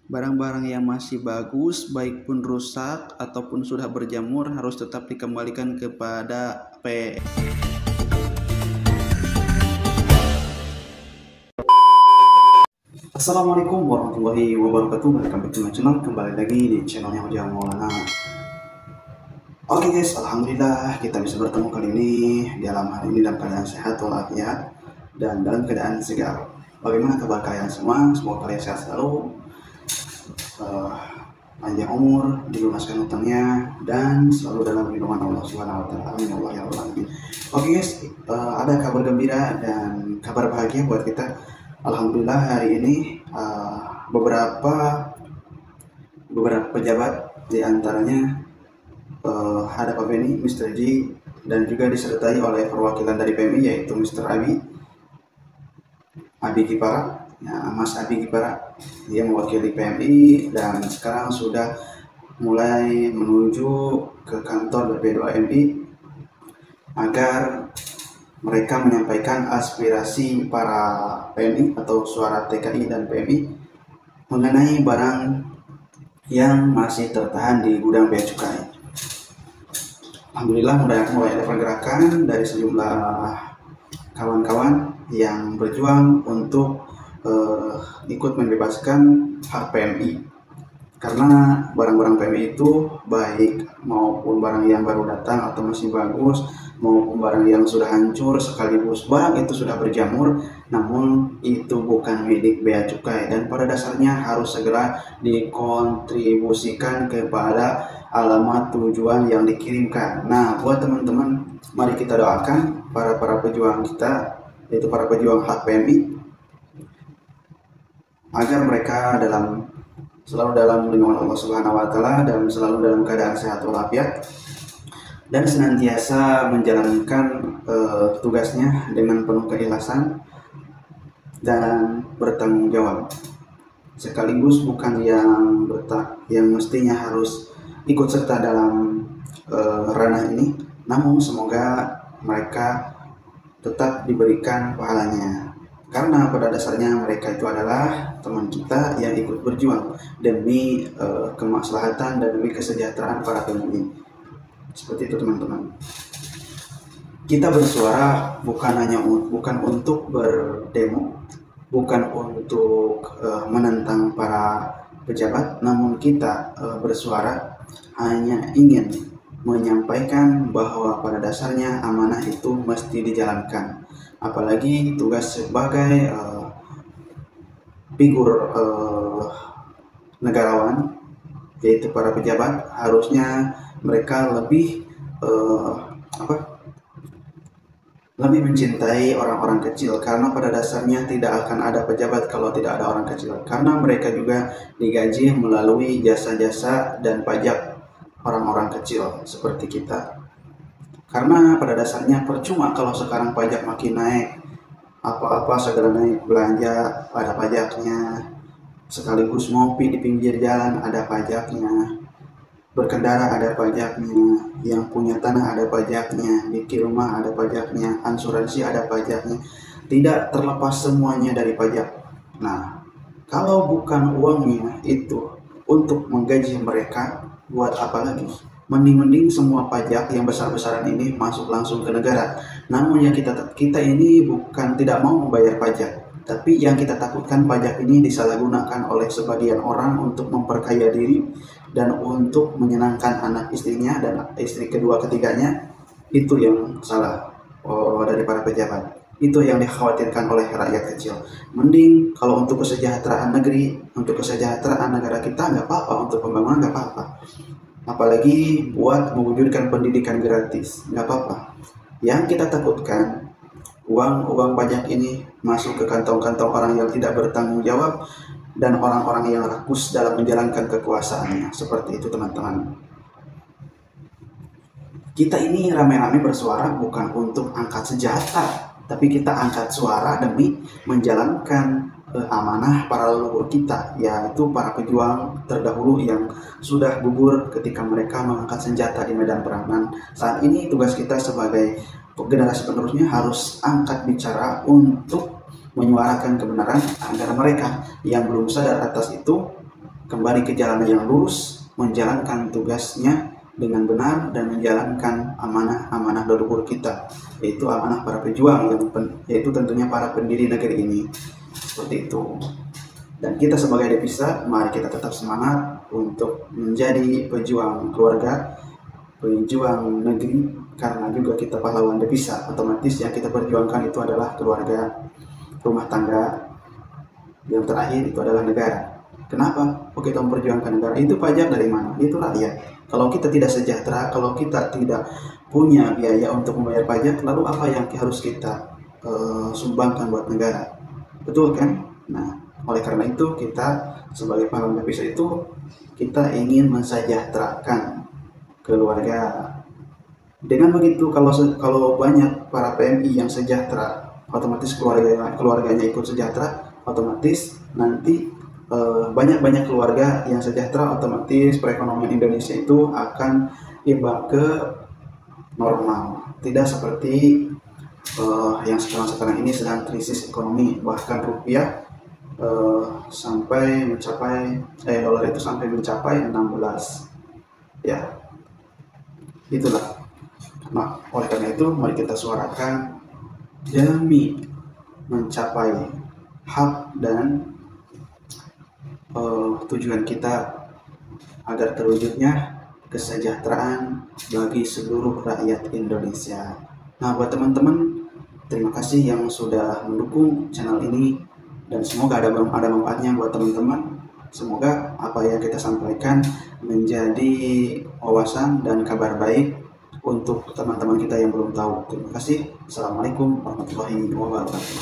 Barang-barang yang masih bagus, baik pun rusak ataupun sudah berjamur, harus tetap dikembalikan kepada PM. Assalamualaikum warahmatullahi wabarakatuh. Kembali lagi di channelnya Ujang Maulana. Oke guys, alhamdulillah kita bisa bertemu kali ini dalam hari ini dalam keadaan sehat walafiat dan dalam keadaan segar. Bagaimana kabar kalian semua? Semoga kalian sehat selalu, panjang umur, dilunaskan hutangnya, dan selalu dalam lindungan Allah Subhanahu wa taala. Amin ya Allah ya rabbal alamin. Oke guys, ada kabar gembira dan kabar bahagia buat kita. Alhamdulillah hari ini beberapa pejabat, di antaranya ada Pak Beni, Mr. G, dan juga disertai oleh perwakilan dari PMI yaitu Mr. Abi Kipara, ya, Mas Abi Kipara, dia mewakili PMI dan sekarang sudah mulai menuju ke kantor BP2MI agar mereka menyampaikan aspirasi para PMI atau suara TKI dan PMI mengenai barang yang masih tertahan di gudang bea cukai. Alhamdulillah mulai ada pergerakan dari sejumlah kawan-kawan yang berjuang untuk ikut membebaskan hak PMI, karena barang-barang PMI itu baik maupun barang yang baru datang atau masih bagus maupun barang yang sudah hancur sekaligus barang itu sudah berjamur, namun itu bukan milik bea cukai dan pada dasarnya harus segera dikontribusikan kepada alamat tujuan yang dikirimkan. Nah, buat teman-teman, mari kita doakan para pejuang kita, yaitu para pejuang hak PMI, agar mereka selalu dalam lindungan Allah Subhanahu wa taala dan selalu dalam keadaan sehat walafiat dan senantiasa menjalankan tugasnya dengan penuh keikhlasan dan bertanggung jawab, sekaligus bukan yang mestinya harus ikut serta dalam ranah ini, namun semoga mereka tetap diberikan pahalanya, karena pada dasarnya mereka itu adalah teman kita yang ikut berjuang demi kemaslahatan dan demi kesejahteraan para PMI. Seperti itu teman-teman. Kita bersuara bukan untuk berdemo, bukan untuk menentang para pejabat, namun kita bersuara hanya ingin menyampaikan bahwa pada dasarnya amanah itu mesti dijalankan. Apalagi tugas sebagai figur negarawan, yaitu para pejabat, harusnya mereka lebih mencintai orang-orang kecil, karena pada dasarnya tidak akan ada pejabat kalau tidak ada orang kecil, karena mereka juga digaji melalui jasa-jasa dan pajak orang-orang kecil seperti kita. Karena pada dasarnya percuma kalau sekarang pajak makin naik, apa-apa segera naik, belanja ada pajaknya, sekaligus ngopi di pinggir jalan ada pajaknya, berkendara ada pajaknya, yang punya tanah ada pajaknya, bikin rumah ada pajaknya, asuransi ada pajaknya, tidak terlepas semuanya dari pajak. Nah, kalau bukan uangnya itu untuk menggaji mereka, buat apa lagi? Mending semua pajak yang besar-besaran ini masuk langsung ke negara. Namun yang kita ini bukan tidak mau membayar pajak, tapi yang kita takutkan pajak ini disalahgunakan oleh sebagian orang untuk memperkaya diri dan untuk menyenangkan anak istrinya dan istri kedua ketiganya. Itu yang salah dari para pejabat. Itu yang dikhawatirkan oleh rakyat kecil. Mending kalau untuk kesejahteraan negeri, untuk kesejahteraan negara kita nggak apa-apa, untuk pembangunan nggak apa-apa. Apalagi buat mewujudkan pendidikan gratis, nggak apa-apa. Yang kita takutkan, uang pajak ini masuk ke kantong-kantong orang yang tidak bertanggung jawab dan orang-orang yang rakus dalam menjalankan kekuasaannya. Seperti itu teman-teman. Kita ini rame-rame bersuara bukan untuk angkat senjata, tapi kita angkat suara demi menjalankan amanah para leluhur kita, yaitu para pejuang terdahulu yang sudah gugur ketika mereka mengangkat senjata di medan perang. Dan saat ini tugas kita sebagai generasi penerusnya harus angkat bicara untuk menyuarakan kebenaran agar mereka yang belum sadar atas itu kembali ke jalan yang lurus, menjalankan tugasnya dengan benar dan menjalankan amanah-amanah leluhur kita, yaitu amanah para pejuang, yaitu tentunya para pendiri negeri ini. Seperti itu. Dan kita sebagai devisa, mari kita tetap semangat untuk menjadi pejuang keluarga, pejuang negeri, karena juga kita pahlawan devisa. Otomatis yang kita perjuangkan itu adalah keluarga, rumah tangga, yang terakhir itu adalah negara. Kenapa? Oh, kita memperjuangkan negara. Itu pajak dari mana? Itu rakyat. Kalau kita tidak sejahtera, kalau kita tidak punya biaya untuk membayar pajak, lalu apa yang harus kita sumbangkan buat negara? Betul kan? Nah, oleh karena itu kita sebagai pahlawan devisa itu kita ingin mensejahterakan keluarga. Dengan begitu, kalau banyak para PMI yang sejahtera, otomatis keluarganya ikut sejahtera, otomatis nanti banyak keluarga yang sejahtera, otomatis perekonomian Indonesia itu akan imbang ke normal. Tidak seperti yang sekarang ini sedang krisis ekonomi, bahkan rupiah dolar itu sampai mencapai 16. Ya, itulah. Nah, oleh karena itu mari kita suarakan demi mencapai hak dan tujuan kita agar terwujudnya kesejahteraan bagi seluruh rakyat Indonesia. Nah, buat teman-teman, terima kasih yang sudah mendukung channel ini, dan semoga ada manfaatnya buat teman-teman. Semoga apa yang kita sampaikan menjadi wawasan dan kabar baik untuk teman-teman kita yang belum tahu. Terima kasih. Assalamualaikum warahmatullahi wabarakatuh.